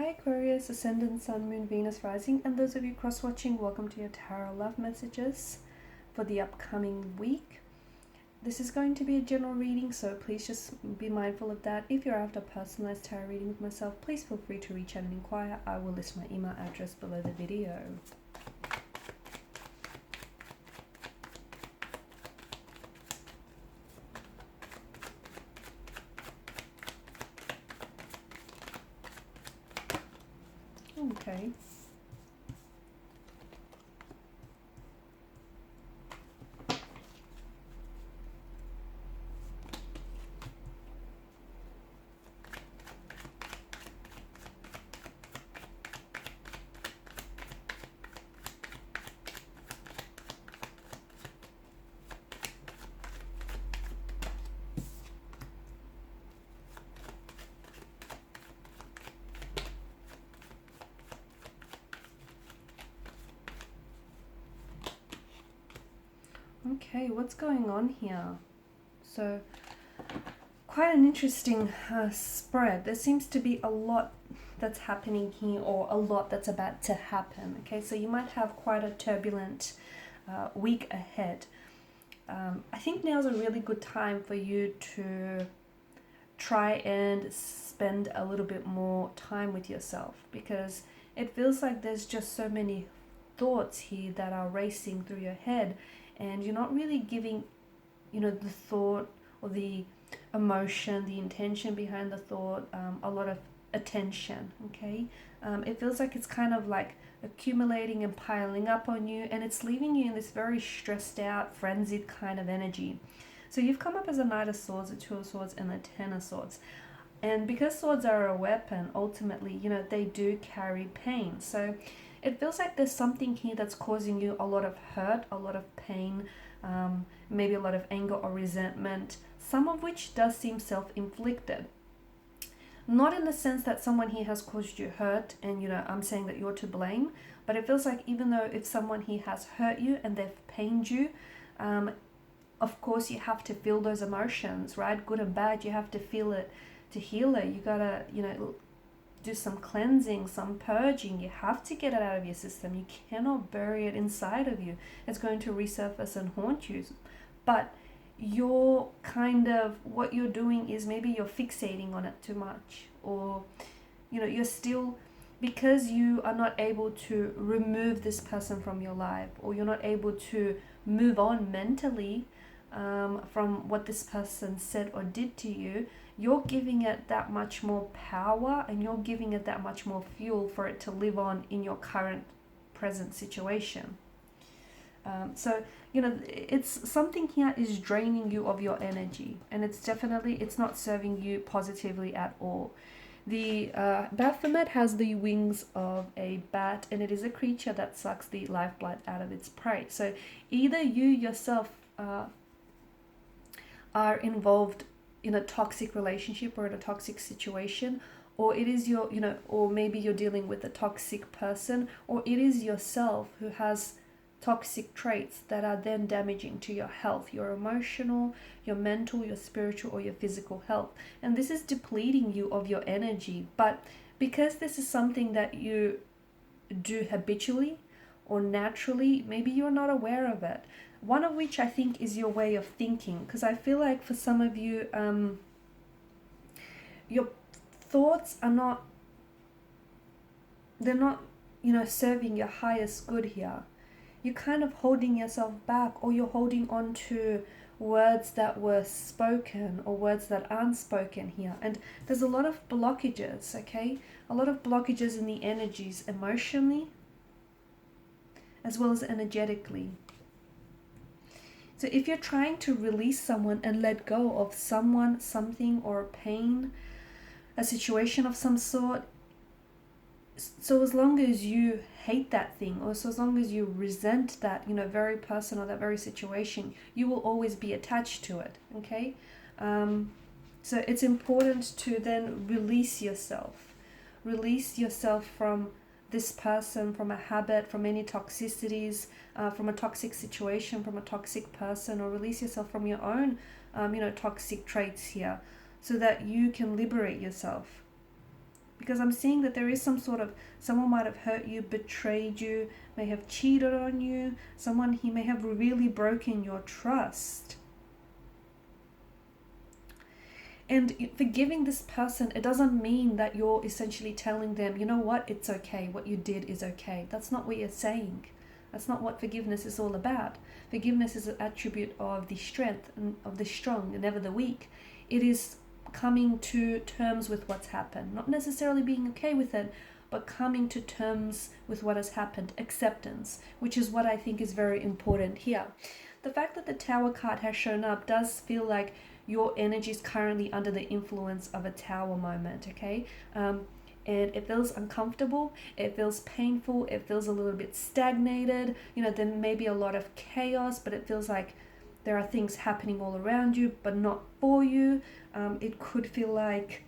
Hi Aquarius, Ascendant, Sun, Moon, Venus, Rising, and those of you cross-watching, welcome to your Tarot Love Messages for the upcoming week. This is going to be a general reading, so please just be mindful of that. If you're after personalized tarot reading with myself, please feel free to reach out and inquire. I will list my email address below the video. Okay. Okay, what's going on here? So, quite an interesting spread. There seems to be a lot that's happening here, or a lot that's about to happen. Okay, so you might have quite a turbulent week ahead. I think now's a really good time for you to try and spend a little bit more time with yourself, because it feels like there's just so many thoughts here that are racing through your head, and you're not really giving, the thought or the emotion, the intention behind the thought, a lot of attention. Okay, it feels like it's kind of like accumulating and piling up on you, and it's leaving you in this very stressed out, frenzied kind of energy. So you've come up as a Knight of Swords, a Two of Swords, and a Ten of Swords. And because swords are a weapon, ultimately, they do carry pain. So it feels like there's something here that's causing you a lot of hurt, a lot of pain, maybe a lot of anger or resentment, some of which does seem self-inflicted. Not in the sense that someone here has caused you hurt and, I'm saying that you're to blame, but it feels like even though if someone here has hurt you and they've pained you, of course you have to feel those emotions, right? Good and bad, you have to feel it to heal it. You gotta, do some cleansing, some purging. You have to get it out of your system. You cannot bury it inside of you. It's going to resurface and haunt you. But what you're doing is maybe you're fixating on it too much, or you're still, because you are not able to remove this person from your life, or you're not able to move on mentally from what this person said or did to you, you're giving it that much more power, and you're giving it that much more fuel for it to live on in your current present situation. So it's something here is draining you of your energy, and it's not serving you positively at all. The Baphomet has the wings of a bat, and it is a creature that sucks the lifeblood out of its prey. So either you yourself are involved in a toxic relationship or in a toxic situation, or it is or maybe you're dealing with a toxic person, or it is yourself who has toxic traits that are then damaging to your health, your emotional, your mental, your spiritual, or your physical health. And this is depleting you of your energy. But because this is something that you do habitually or naturally, maybe you're not aware of it. One of which I think is your way of thinking, because I feel like for some of you, your thoughts are not, they're not, serving your highest good here. You're kind of holding yourself back, or you're holding on to words that were spoken or words that aren't spoken here. And there's a lot of blockages, okay? A lot of blockages in the energies emotionally as well as energetically. So if you're trying to release someone and let go of someone, something, or pain, a situation of some sort, so as long as you hate that thing, or so as long as you resent that, very person or that very situation, you will always be attached to it, okay? So it's important to then release yourself. Release yourself from this person, from a habit, from any toxicities, from a toxic situation, from a toxic person, or release yourself from your own, toxic traits here, so that you can liberate yourself. because I'm seeing that there is some sort of, someone might have hurt you, betrayed you, may have cheated on you, someone, he may have really broken your trust. And forgiving this person, it doesn't mean that you're essentially telling them, you know what, it's okay, what you did is okay. That's not what you're saying. That's not what forgiveness is all about. Forgiveness is an attribute of the strength and of the strong and never the weak. It is coming to terms with what's happened, not necessarily being okay with it, but coming to terms with what has happened, acceptance, which is what I think is very important here. The fact that the Tower card has shown up does feel like your energy is currently under the influence of a Tower moment, okay? And it feels uncomfortable, it feels painful, it feels a little bit stagnated. You know, there may be a lot of chaos, but it feels like there are things happening all around you, but not for you. It could feel like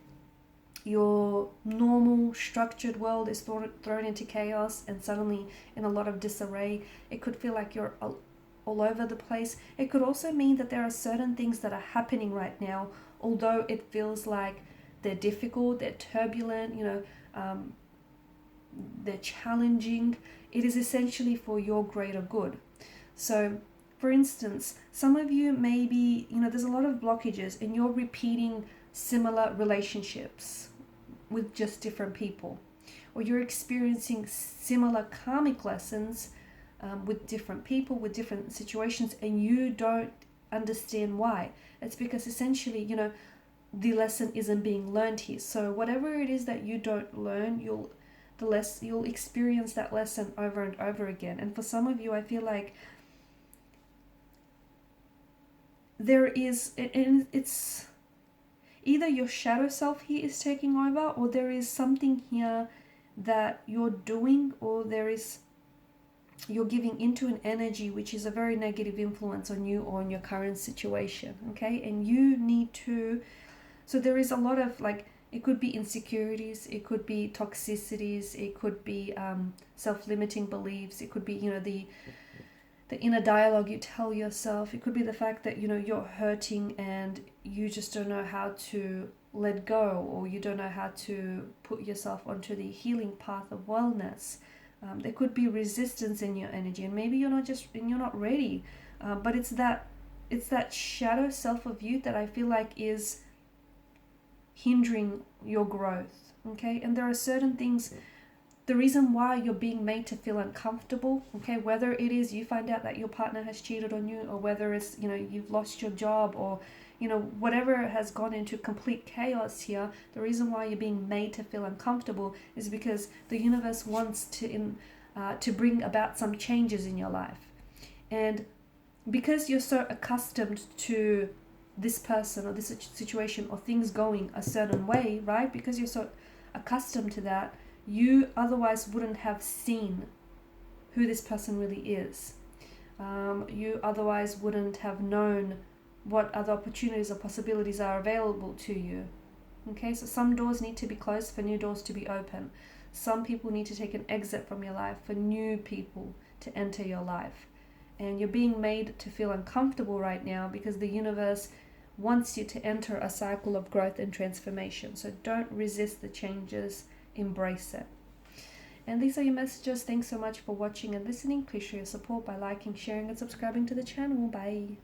your normal structured world is thrown into chaos and suddenly in a lot of disarray. It could feel like you're all over the place. It could also mean that there are certain things that are happening right now, although it feels like they're difficult, they're turbulent, you know, they're challenging. It is essentially for your greater good. So, for instance, some of you maybe, you know, there's a lot of blockages and you're repeating similar relationships with just different people, or you're experiencing similar karmic lessons with different people, with different situations, and you don't understand why. It's because essentially, you know, the lesson isn't being learned here. So whatever it is that you don't learn, you'll experience that lesson over and over again. And for some of you, I feel like there is, and it's either your shadow self here is taking over, or there is something here that you're doing, or you're giving into an energy which is a very negative influence on you or on your current situation, okay? And you need to, so there is a lot of, like, it could be insecurities, it could be toxicities, it could be self-limiting beliefs, it could be, you know, the inner dialogue you tell yourself. It could be the fact that, you know, you're hurting and you just don't know how to let go, or you don't know how to put yourself onto the healing path of wellness. There could be resistance in your energy, and maybe you're not ready. But it's that shadow self of you that I feel like is hindering your growth. Okay, and there are certain things. The reason why you're being made to feel uncomfortable, okay, whether it is you find out that your partner has cheated on you, or whether it's, you know, you've lost your job, or, you know, whatever has gone into complete chaos here, the reason why you're being made to feel uncomfortable is because the universe wants to bring about some changes in your life. And because you're so accustomed to this person or this situation or things going a certain way, right? Because you're so accustomed to that, you otherwise wouldn't have seen who this person really is. You otherwise wouldn't have known what other opportunities or possibilities are available to you. Okay, so some doors need to be closed for new doors to be open. Some people need to take an exit from your life for new people to enter your life. And you're being made to feel uncomfortable right now because the universe wants you to enter a cycle of growth and transformation. So don't resist the changes, embrace it. And these are your messages. Thanks so much for watching and listening. Please show your support by liking, sharing, and subscribing to the channel. Bye.